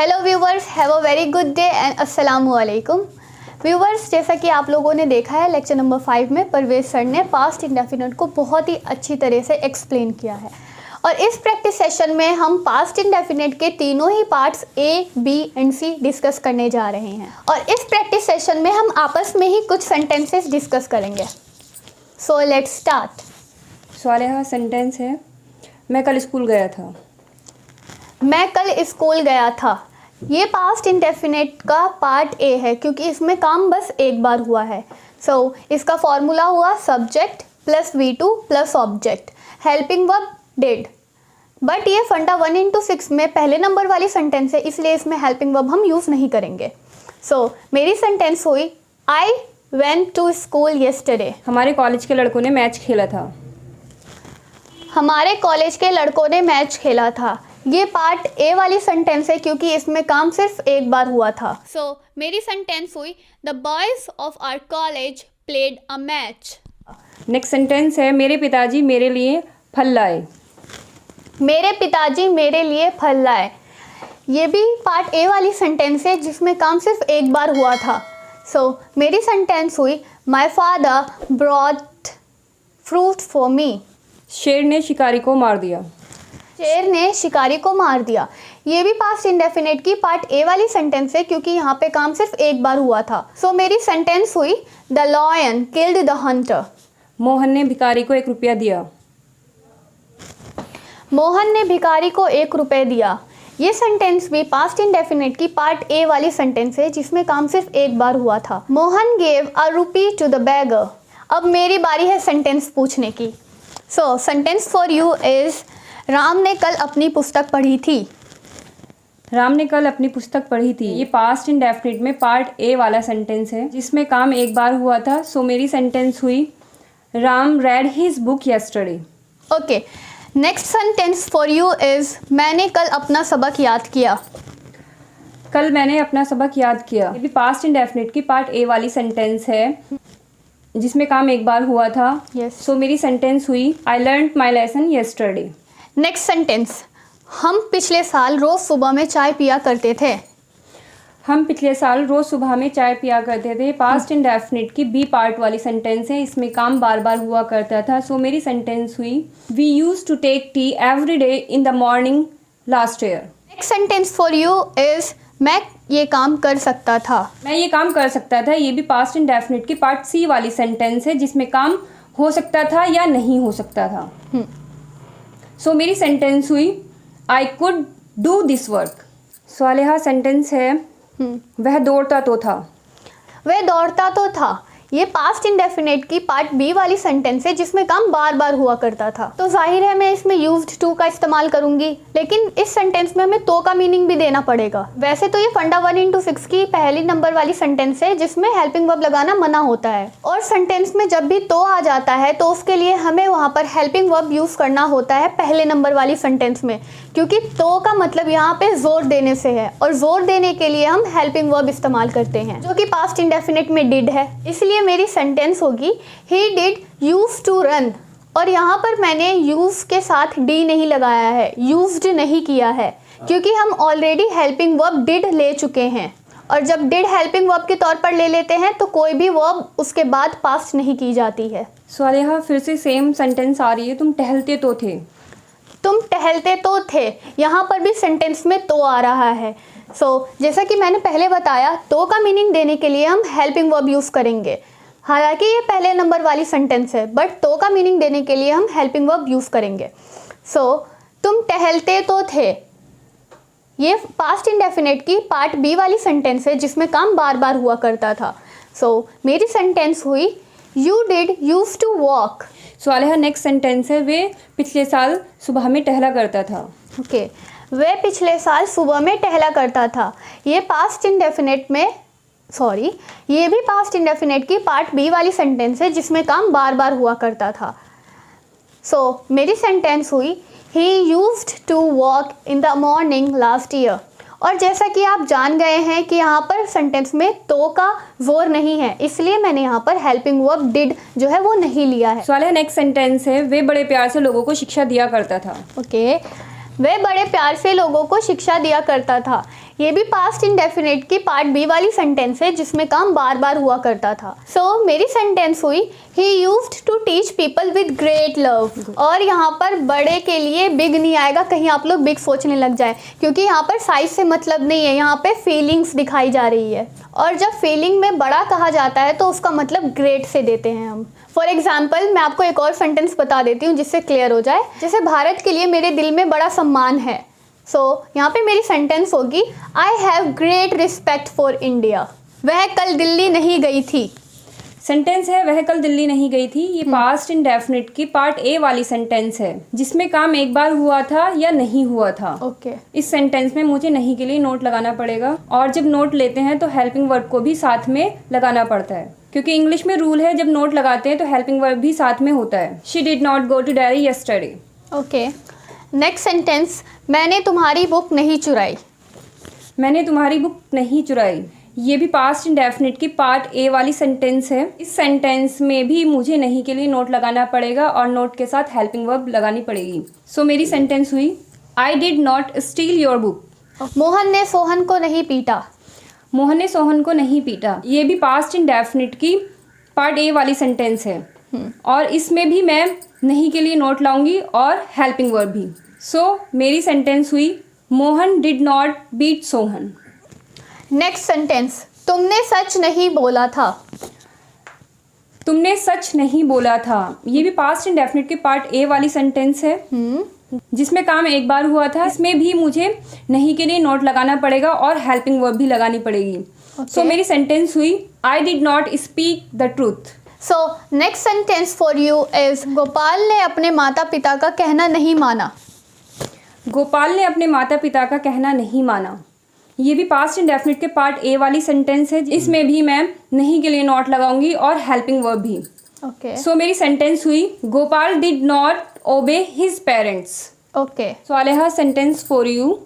Hello viewers, have a very good day and अस्सलामु अलैकुम। Viewers, जैसा कि आप लोगों ने देखा है लेक्चर नंबर 5 में परवेज सर ने पास्ट इंडेफिनिट को बहुत ही अच्छी तरह से एक्सप्लेन किया है और इस प्रैक्टिस सेशन में हम पास्ट इंडेफिनिट के तीनों ही parts A, B and C discuss करने जा रहे हैं और इस प्रैक्टिस सेशन में हम आपस में ही कुछ सेंटेंसेस डिस्कस करेंगे। So let's start. सवाल यहाँ सेंटेंस है, मैं कल स्कूल गया था। मैं कल स्कूल गया था। ये पास्ट इंडेफिनिट का पार्ट ए है क्योंकि इसमें काम बस एक बार हुआ है। सो इसका फॉर्मूला हुआ subject plus V2 plus object, helping verb did. But ये फंडा 1 into 6 में पहले नंबर वाली सेंटेंस है, इसलिए इसमें हेल्पिंग वर्ब हम यूज़ नहीं करेंगे। सो मेरी सेंटेंस हुई I went to school yesterday. हमारे कॉलेज के लड़कों ने मैच खेला था। हमारे कॉलेज के लड़कों ने मैच खेला था। ये पार्ट ए वाली सेंटेंस है क्योंकि इसमें काम सिर्फ एक बार हुआ था। सो मेरी सेंटेंस हुई the boys of our college played a match. Next sentence है, मेरे पिताजी मेरे लिए फल लाए। मेरे पिताजी मेरे लिए फल लाए। ये भी पार्ट ए वाली सेंटेंस है जिसमें काम सिर्फ एक बार हुआ था। सो मेरी सेंटेंस हुई my father brought fruit for me. शेर ने शिकारी को मार दिया। शेर ने शिकारी को मार दिया। ये भी पास्ट इंडेफिनिट की पार्ट ए वाली सेंटेंस है क्योंकि यहाँ पे काम सिर्फ एक बार हुआ था। सो मेरी सेंटेंस हुई the lion killed the Hunter. Mohan ने भिखारी को 1 रुपया दिया। मोहन ने भिखारी को 1 रुपये दिया। ये सेंटेंस भी पास्ट इंडेफिनिट की पार्ट ए वाली सेंटेंस है जिसमें काम सिर्फ एक बार हुआ था। Mohan gave a rupee to the beggar. अब मेरी बारी है सेंटेंस पूछने की। So sentence for you is Ram ने कल अपनी पुस्तक पढ़ी थी। राम ने कल अपनी पुस्तक पढ़ी थी। ये पास्ट इंडेफिनिट में पार्ट ए वाला सेंटेंस है जिसमें काम एक बार हुआ था। सो मेरी सेंटेंस हुई Ram read his book yesterday. Okay, next sentence for you is मैंने कल अपना सबक याद किया। कल मैंने अपना सबक याद किया। ये भी पास्ट इंडेफिनिट की पार्ट ए वाली सेंटेंस है जिसमें काम एक बार हुआ था। Yes. सो मेरी सेंटेंस हुई I learned my lesson yesterday. Next sentence, हम पिछले साल रोज सुबह में चाय पिया करते थे। हम पिछले साल रोज़ सुबह में चाय पिया करते थे। पास्ट इंडेफिनिट की बी पार्ट वाली सेंटेंस है, इसमें काम बार बार हुआ करता था। सो मेरी सेंटेंस हुई we use to take tea every day in the morning last year. Next sentence for you is मैं ये काम कर सकता था। मैं ये काम कर सकता था। ये भी पास्ट इंडेफिनिट की पार्ट सी वाली सेंटेंस है जिसमें काम हो सकता था या नहीं हो सकता था। सो मेरी सेंटेंस हुई I could do this work. Swaliha sentence है वह दौड़ता तो था। वह दौड़ता तो था। ये पास्ट इंडेफिनिट की पार्ट बी वाली सेंटेंस है जिसमें काम बार बार हुआ करता था। तो जाहिर है मैं इसमें यूज्ड टू का इस्तेमाल करूंगी, लेकिन इस सेंटेंस में हमें तो का मीनिंग भी देना पड़ेगा। वैसे तो ये फंडा 1 into 6 की पहली नंबर वाली सेंटेंस है जिसमें हेल्पिंग वर्ब लगाना मना होता है और सेंटेंस में जब भी तो आ जाता है तो उसके लिए हमें वहाँ पर हेल्पिंग वर्ब यूज़ करना होता है पहले नंबर वाली सेंटेंस में, क्योंकि तो का मतलब यहाँ पे जोर देने से है और जोर देने के लिए हम हेल्पिंग वर्ब इस्तेमाल करते हैं जो कि पास्ट इंडेफिनिट में डिड है। इसलिए मेरी सेंटेंस होगी he did use to run और यहाँ पर मैंने यूज के साथ डी नहीं लगाया है, यूज्ड नहीं किया है, क्योंकि हम ऑलरेडी हेल्पिंग वर्ब डिड ले चुके हैं और जब डिड हेल्पिंग वर्ब के तौर पर ले लेते हैं तो कोई भी वर्ब उसके बाद पास्ट नहीं की जाती है। स्वालिहा फिर से सेम सेंटेंस आ रही है, तुम टहलते तो थे। तुम टहलते तो थे। यहाँ पर भी सेंटेंस में तो आ रहा है। सो जैसा कि मैंने पहले बताया, तो का मीनिंग देने के लिए हम हेल्पिंग वर्ब यूज़ करेंगे। हालांकि ये पहले नंबर वाली सेंटेंस है बट तो का मीनिंग देने के लिए हम हेल्पिंग वर्ब यूज़ करेंगे। सो तुम टहलते तो थे। ये पास्ट इंडेफिनिट की पार्ट बी वाली सेंटेंस है जिसमें काम बार बार हुआ करता था। सो मेरी सेंटेंस हुई you did use to walk. Swaliha next sentence है वे पिछले साल सुबह में टहला करता था। ओके, वे पिछले साल सुबह में टहला करता था। ये पास्ट इंडेफिनिट में ये भी पास्ट इंडेफिनिट की पार्ट बी वाली सेंटेंस है जिसमें काम बार बार हुआ करता था। सो मेरी सेंटेंस हुई he used to walk in the morning last year. और जैसा कि आप जान गए हैं कि यहाँ पर सेंटेंस में तो का जोर नहीं है, इसलिए मैंने यहाँ पर हेल्पिंग वर्ब डिड जो है वो नहीं लिया है। स्वालिहा नेक्स्ट सेंटेंस है वे बड़े प्यार से लोगों को शिक्षा दिया करता था। ओके, वह बड़े प्यार से लोगों को शिक्षा दिया करता था। ये भी पास्ट इंडेफिनिट की पार्ट बी वाली सेंटेंस है जिसमें काम बार बार हुआ करता था। सो मेरी सेंटेंस हुई he used to teach people with great love. और यहाँ पर बड़े के लिए बिग नहीं आएगा, कहीं आप लोग बिग सोचने लग जाए, क्योंकि यहाँ पर साइज से मतलब नहीं है, यहाँ पे फीलिंग्स दिखाई जा रही है। और जब फीलिंग में बड़ा कहा जाता है तो उसका मतलब ग्रेट से देते हैं हम। फॉर एग्जाम्पल मैं आपको एक और सेंटेंस बता देती हूँ जिससे क्लियर हो जाए। जैसे भारत के लिए मेरे दिल में बड़ा सम्मान है। यहाँ पे मेरी सेंटेंस होगी I have great respect for India. वह कल दिल्ली नहीं गई थी। सेंटेंस है वह कल दिल्ली नहीं गई थी। ये पास्ट इंडेफिनिट की पार्ट ए वाली सेंटेंस है जिसमें काम एक बार हुआ था या नहीं हुआ था। ओके इस सेंटेंस में मुझे नहीं के लिए नोट लगाना पड़ेगा, और जब नोट लेते हैं तो हेल्पिंग वर्ब को भी साथ में लगाना पड़ता है, क्योंकि इंग्लिश में रूल है जब नोट लगाते हैं तो हेल्पिंग वर्ब भी साथ में होता है। She did not go to dairy yesterday. Okay next sentence, मैंने तुम्हारी बुक नहीं चुराई। मैंने तुम्हारी बुक नहीं चुराई। ये भी पास्ट इंडेफिनिट की पार्ट ए वाली सेंटेंस है। इस सेंटेंस में भी मुझे नहीं के लिए नोट लगाना पड़ेगा और नोट के साथ हेल्पिंग वर्ब लगानी पड़ेगी। सो मेरी सेंटेंस हुई I did not steel your book. Mohan ने सोहन को नहीं पीटा। मोहन ने सोहन को नहीं पीटा। ये भी पास्ट इंडेफिनिट की पार्ट ए वाली सेंटेंस है और इसमें भी मैं नहीं के लिए नोट लाऊंगी और हेल्पिंग वर्ब भी। सो मेरी सेंटेंस हुई Mohan did not beat Sohan. Next sentence, तुमने सच नहीं बोला था। तुमने सच नहीं बोला था। ये भी पास्ट इंडेफिनिट के पार्ट ए वाली सेंटेंस है जिसमें काम एक बार हुआ था। इसमें भी मुझे नहीं के लिए नोट लगाना पड़ेगा और हेल्पिंग वर्ब भी लगानी पड़ेगी। सो मेरी सेंटेंस हुई I did not speak the truth. So next sentence for you is Gopal ने अपने माता पिता का कहना नहीं माना। गोपाल ने अपने माता पिता का कहना नहीं माना। ये भी पास्ट इंडेफिनिट के पार्ट ए वाली सेंटेंस है। इसमें भी मैं नहीं के लिए नॉट लगाऊंगी और हेल्पिंग वर्ब भी। ओके सो मेरी सेंटेंस हुई Gopal did not obey his parents. Okay so Aleha sentence for you,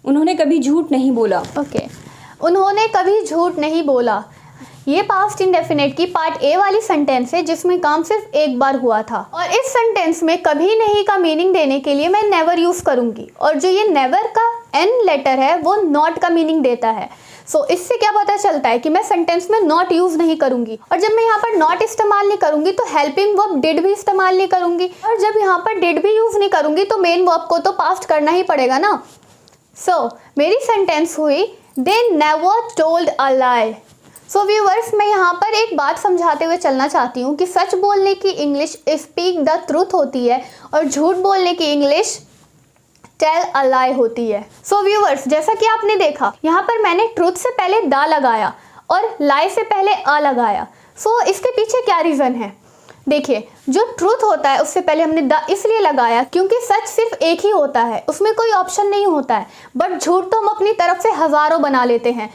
उन्होंने कभी झूठ नहीं बोला। ओके उन्होंने कभी झूठ नहीं बोला। ये पास्ट इंडेफिनिट की पार्ट ए वाली सेंटेंस है जिसमें काम सिर्फ एक बार हुआ था। और इस सेंटेंस में कभी नहीं का मीनिंग देने के लिए मैं नेवर यूज़ करूँगी, और जो ये नेवर का एन लेटर है वो नॉट का मीनिंग देता है। इससे क्या पता चलता है कि मैं सेंटेंस में नॉट यूज़ नहीं करूँगी, और जब मैं यहाँ पर नॉट इस्तेमाल नहीं करूँगी तो हेल्पिंग वर्ब डिड भी इस्तेमाल नहीं करूँगी, और जब यहाँ पर डिड भी यूज़ नहीं करूँगी तो मेन वर्ब को तो पास्ट करना ही पड़ेगा ना। मेरी सेंटेंस हुई they never told a lie. Viewers, मैं यहाँ पर एक बात समझाते हुए चलना चाहती हूँ कि सच बोलने की इंग्लिश स्पीक द ट्रूथ होती है और झूठ बोलने की इंग्लिश टेल अ लाई होती है। व्यूअर्स, जैसा कि आपने देखा यहाँ पर मैंने ट्रूथ से पहले दा लगाया और लाई से पहले अ लगाया। इसके पीछे क्या रीज़न है? देखिए, जो ट्रूथ होता है उससे पहले हमने द इसलिए लगाया क्योंकि सच सिर्फ एक ही होता है, उसमें कोई ऑप्शन नहीं होता है, बट झूठ तो हम अपनी तरफ से हज़ारों बना लेते हैं।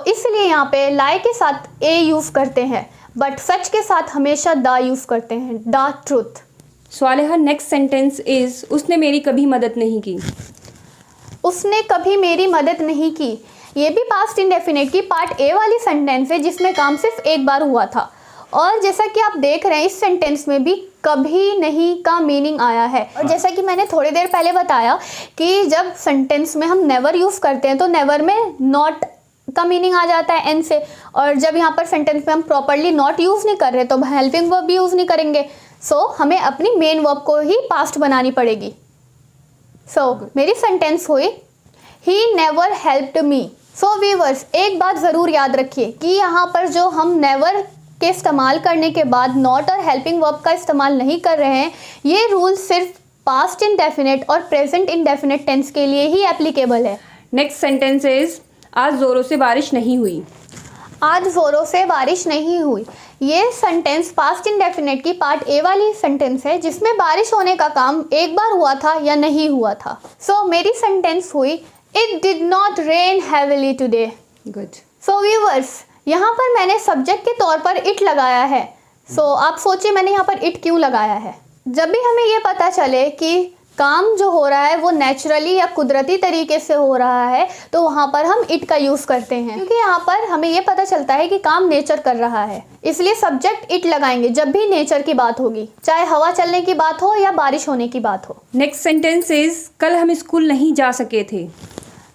इसलिए यहाँ पे लाई के साथ ए यूज़ करते हैं, बट सच के साथ हमेशा द यूज़ करते हैं, the truth. Swaleha next sentence is उसने मेरी कभी मदद नहीं की। उसने कभी मेरी मदद नहीं की। ये भी पास्ट इंडेफिनिट की पार्ट ए वाली सेंटेंस है जिसमें काम सिर्फ एक बार हुआ था, और जैसा कि आप देख रहे हैं इस सेंटेंस में भी कभी नहीं का मीनिंग आया है। और जैसा कि मैंने थोड़ी देर पहले बताया कि जब सेंटेंस में हम नेवर यूज़ करते हैं तो नेवर में नॉट का मीनिंग आ जाता है एन से, और जब यहाँ पर सेंटेंस में हम प्रॉपरली नॉट यूज़ नहीं कर रहे तो हेल्पिंग वर्ब भी यूज़ नहीं करेंगे। हमें अपनी मेन वर्ब को ही पास्ट बनानी पड़ेगी। मेरी सेंटेंस हुई he never helped me. Viewers, एक बात ज़रूर याद रखिए कि यहाँ पर जो हम नेवर के इस्तेमाल करने के बाद नॉट और हेल्पिंग वर्ब का इस्तेमाल नहीं कर रहे हैं, ये रूल सिर्फ पास्ट इंडेफिनिट और प्रेजेंट इंडेफिनिट टेंस के लिए ही एप्लीकेबल है। नेक्स्ट सेंटेंस इज आज ज़ोरों से बारिश नहीं हुई। आज ज़ोरों से बारिश नहीं हुई। ये सेंटेंस पास्ट इंडेफिनिट की पार्ट ए वाली सेंटेंस है जिसमें बारिश होने का काम एक बार हुआ था या नहीं हुआ था। मेरी सेंटेंस हुई it did not rain heavily today. Good. Viewers, यहाँ पर मैंने सब्जेक्ट के तौर पर इट लगाया है। आप सोचिए मैंने यहाँ पर इट क्यों लगाया है। जब भी हमें ये पता चले कि काम जो हो रहा है वो नेचुरली या कुदरती तरीके से हो रहा है तो वहाँ पर हम इट का यूज़ करते हैं, क्योंकि यहाँ पर हमें ये पता चलता है कि काम नेचर कर रहा है, इसलिए सब्जेक्ट इट लगाएंगे जब भी नेचर की बात होगी, चाहे हवा चलने की बात हो या बारिश होने की बात हो। नेक्स्ट सेंटेंस इज कल हम स्कूल नहीं जा सके थे।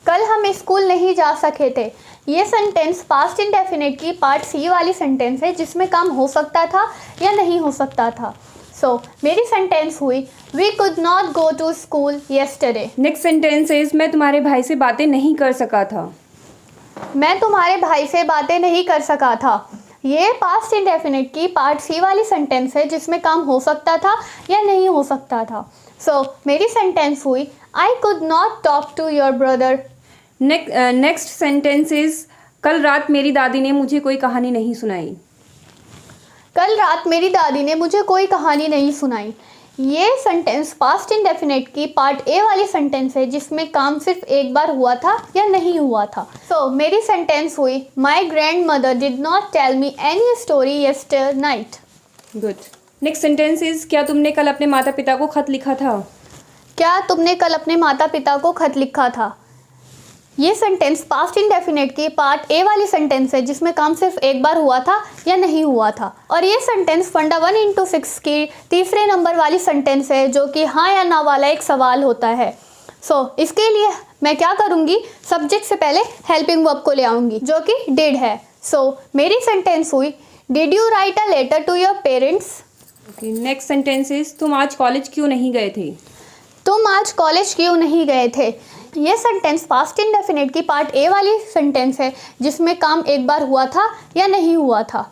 कल हम स्कूल नहीं जा सके थे। ये सेंटेंस पास्ट इंडेफिनिट की पार्ट सी वाली सेंटेंस है जिसमें काम हो सकता था या नहीं हो सकता था। सो मेरी सेंटेंस हुई we could not go to school yesterday. Next sentence is मैं तुम्हारे भाई से बातें नहीं कर सका था। मैं तुम्हारे भाई से बातें नहीं कर सका था। ये पास्ट इंडेफिनिट की पार्ट सी वाली सेंटेंस है जिसमें काम हो सकता था या नहीं हो सकता था। सो मेरी सेंटेंस हुई I could not talk to your brother. Next sentence is कल रात मेरी दादी ने मुझे कोई कहानी नहीं सुनाई। कल रात मेरी दादी ने मुझे कोई कहानी नहीं सुनाई। ये सेंटेंस पास्ट इंडेफिनिट की पार्ट ए वाली सेंटेंस है जिसमें काम सिर्फ एक बार हुआ था या नहीं हुआ था। सो मेरी सेंटेंस हुई my grandmother did not tell me any story yesternight. Good. Next sentence is क्या तुमने कल अपने माता पिता को खत लिखा था। क्या तुमने कल अपने माता पिता को खत लिखा था। ये सेंटेंस पास्ट इंडेफिनिट की पार्ट ए वाली सेंटेंस है जिसमें काम सिर्फ एक बार हुआ था या नहीं हुआ था। और ये सेंटेंस फंडा 1 into 6 की तीसरे नंबर वाली सेंटेंस है जो कि हाँ या ना वाला एक सवाल होता है। सो इसके लिए मैं क्या करूँगी, सब्जेक्ट से पहले हेल्पिंग वर्ब को ले आऊँगी जो कि डिड है। सो मेरी सेंटेंस हुई did you write a letter to your parents. Okay. Next sentence is तुम आज कॉलेज क्यों नहीं गए थे। तुम आज कॉलेज क्यों नहीं गए थे। ये सेंटेंस पास्ट इंडेफिनिट की पार्ट ए वाली सेंटेंस है जिसमें काम एक बार हुआ था या नहीं हुआ था।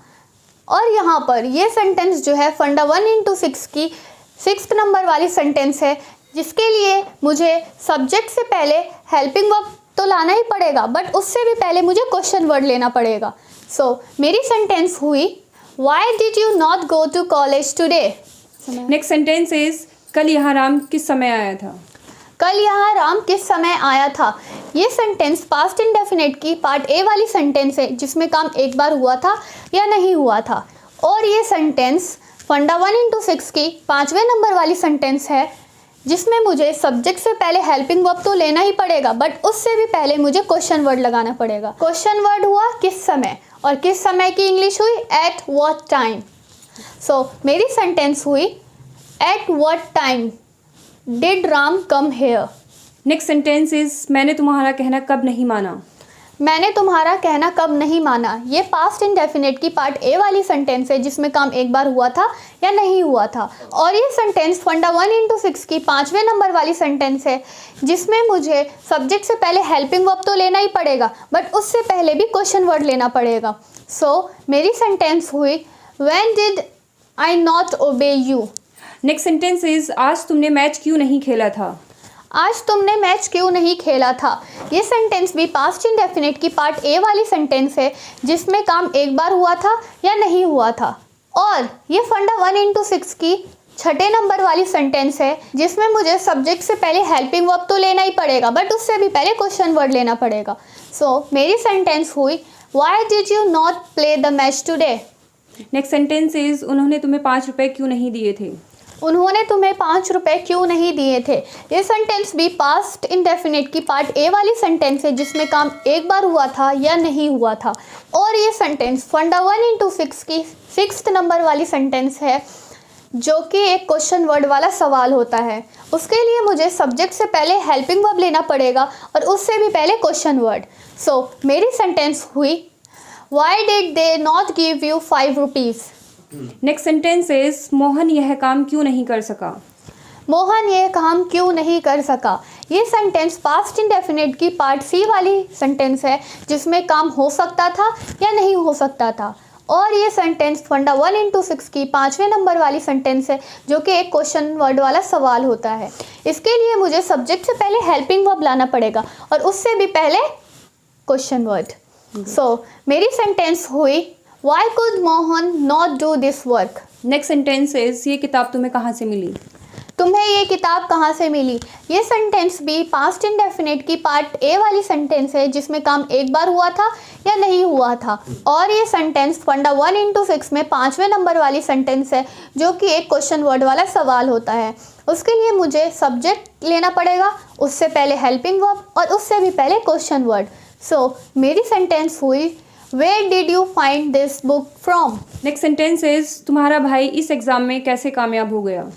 और यहाँ पर ये सेंटेंस जो है फंडा 1 into 6 की 6th नंबर वाली सेंटेंस है जिसके लिए मुझे सब्जेक्ट से पहले हेल्पिंग वर्ब तो लाना ही पड़ेगा बट उससे भी पहले मुझे क्वेश्चन वर्ड लेना पड़ेगा। सो मेरी सेंटेंस हुई why did you not go to college today. Next sentence is कल यहाँ राम किस समय आया था। कल यहाँ राम किस समय आया था। ये सेंटेंस पास्ट इंडेफिनिट की पार्ट ए वाली सेंटेंस है जिसमें काम एक बार हुआ था या नहीं हुआ था। और ये सेंटेंस फंडा 1 into 6 की 5वें नंबर वाली सेंटेंस है जिसमें मुझे सब्जेक्ट से पहले हेल्पिंग वर्ब तो लेना ही पड़ेगा बट उससे भी पहले मुझे क्वेश्चन वर्ड लगाना पड़ेगा। क्वेश्चन वर्ड हुआ किस समय और किस समय की इंग्लिश हुई एट व्हाट टाइम। सो मेरी सेंटेंस हुई at what time did Ram come here. Next sentence is मैंने तुम्हारा कहना कब नहीं माना। मैंने तुम्हारा कहना कब नहीं माना। ये पास्ट इंडेफिनिट की पार्ट ए वाली सेंटेंस है जिसमें काम एक बार हुआ था या नहीं हुआ था। और ये सेंटेंस फंडा 1 into 6 की 5वें नंबर वाली सेंटेंस है जिसमें मुझे सब्जेक्ट से पहले हेल्पिंग वर्ब तो लेना ही पड़ेगा बट उससे पहले भी क्वेश्चन वर्ड लेना पड़ेगा। सो मेरी सेंटेंस हुई when did I not obey you. Next sentence is आज तुमने मैच क्यों नहीं खेला था। आज तुमने मैच क्यों नहीं खेला था। ये सेंटेंस भी पास्ट इंडेफिनिट की पार्ट ए वाली सेंटेंस है जिसमें काम एक बार हुआ था या नहीं हुआ था। और ये फंडा 1 into 6 की 6ठे नंबर वाली सेंटेंस है जिसमें मुझे सब्जेक्ट से पहले हेल्पिंग वर्ब तो लेना ही पड़ेगा बट उससे भी पहले क्वेश्चन वर्ड लेना पड़ेगा। सो मेरी सेंटेंस हुई why did you not play the match today. Next sentence is उन्होंने तुम्हें 5 रुपए क्यों नहीं दिए थे। उन्होंने तुम्हें 5 रुपए क्यों नहीं दिए थे। ये सेंटेंस भी पास्ट इंडेफिनिट की पार्ट ए वाली सेंटेंस है जिसमें काम एक बार हुआ था या नहीं हुआ था। और ये सेंटेंस फंडा 1 into 6 की 6th नंबर वाली सेंटेंस है जो कि एक क्वेश्चन वर्ड वाला सवाल होता है। उसके लिए मुझे सब्जेक्ट से पहले हेल्पिंग वर्ब लेना पड़ेगा और उससे भी पहले क्वेश्चन वर्ड। सो मेरी सेंटेंस हुई why did they not give you 5 rupees. Next sentence is Mohan यह काम क्यों नहीं कर सका। मोहन ये काम क्यों नहीं कर सका। ये सेंटेंस पास्ट इंडेफिनिट की पार्ट सी वाली सेंटेंस है जिसमें काम हो सकता था या नहीं हो सकता था। और ये सेंटेंस फंडा 1 into 6 की 5वें नंबर वाली सेंटेंस है जो कि एक क्वेश्चन वर्ड वाला सवाल होता है। इसके लिए मुझे सब्जेक्ट से पहले हेल्पिंग वर्ब लाना पड़ेगा और उससे भी पहले क्वेश्चन वर्ड। सो मेरी सेंटेंस हुई Y could Mohan not do this work. Next sentence is ये किताब तुम्हें कहाँ से मिली। तुम्हें ये किताब कहाँ से मिली। ये सेंटेंस भी पास्ट इंडेफिनिट की पार्ट ए वाली सेंटेंस है जिसमें काम एक बार हुआ था या नहीं हुआ था। और ये सेंटेंस फंडा 1 into 6 में 5वें नंबर वाली सेंटेंस है जो कि एक क्वेश्चन वर्ड वाला सवाल होता है। उसके लिए मुझे सब्जेक्ट लेना पड़ेगा, उससे पहले हेल्पिंग वर्ब और उससे भी पहले क्वेश्चन वर्ड। सो मेरी सेंटेंस हुई where did you find this book from. Next sentence is तुम्हारा भाई इस एग्ज़ाम में कैसे कामयाब हो गया।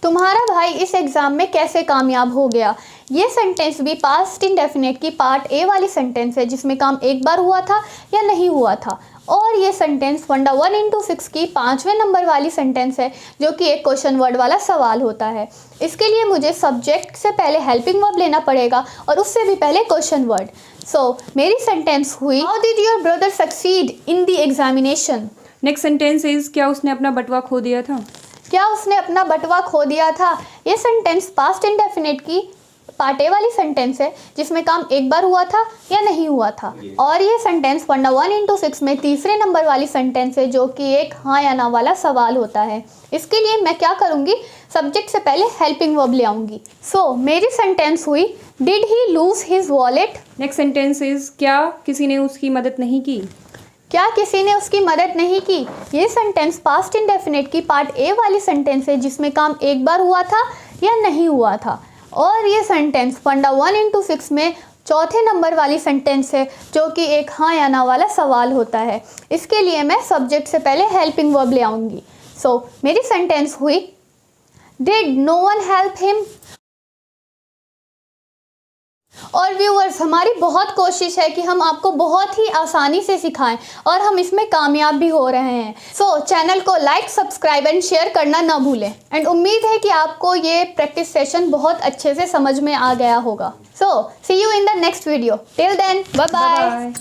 तुम्हारा भाई इस एग्ज़ाम में कैसे कामयाब हो गया। ये सेंटेंस भी पास्ट इंडेफिनिट की पार्ट ए वाली सेंटेंस है जिसमें काम एक बार हुआ था या नहीं हुआ था। और ये सेंटेंस फंडा 1 into 6 की 5वें नंबर वाली सेंटेंस है जो कि एक क्वेश्चन वर्ड वाला सवाल होता है। इसके लिए मुझे सब्जेक्ट से पहले हेल्पिंग वर्ब लेना पड़ेगा और उससे भी पहले क्वेश्चन वर्ड। सो मेरी सेंटेंस हुई, how did your brother succeed in the examination. Next sentence is, क्या उसने अपना बटुआ खो दिया था। क्या उसने अपना बटुआ खो दिया था। ये सेंटेंस पास्ट इंडेफिनिट की पार्ट ए वाली सेंटेंस है जिसमें काम एक बार हुआ था या नहीं हुआ था। और ये सेंटेंस फंडा 1 into 6 में तीसरे नंबर वाली सेंटेंस है जो कि एक हाँ या ना वाला सवाल होता है। इसके लिए मैं क्या करूँगी, सब्जेक्ट से पहले हेल्पिंग वर्ब ले आऊँगी। सो मेरी सेंटेंस हुई, did he lose his wallet. Next sentence is, क्या किसी ने उसकी मदद नहीं की। क्या किसी ने उसकी मदद नहीं की। ये सेंटेंस पास्ट इंडेफिनिट की पार्ट ए वाली सेंटेंस है जिसमें काम एक बार हुआ था या नहीं हुआ था। और ये सेंटेंस फंडा 1 into 6 में चौथे नंबर वाली सेंटेंस है जो कि एक हाँ या ना वाला सवाल होता है। इसके लिए मैं सब्जेक्ट से पहले हेल्पिंग वर्ब ले आऊँगी। सो मेरी सेंटेंस हुई, did no one help him. और व्यूअर्स, हमारी बहुत कोशिश है कि हम आपको बहुत ही आसानी से सिखाएं और हम इसमें कामयाब भी हो रहे हैं। सो चैनल को लाइक, सब्सक्राइब एंड शेयर करना ना भूलें। एंड उम्मीद है कि आपको ये प्रैक्टिस सेशन बहुत अच्छे से समझ में आ गया होगा। So see you in the next video. Till then, bye bye.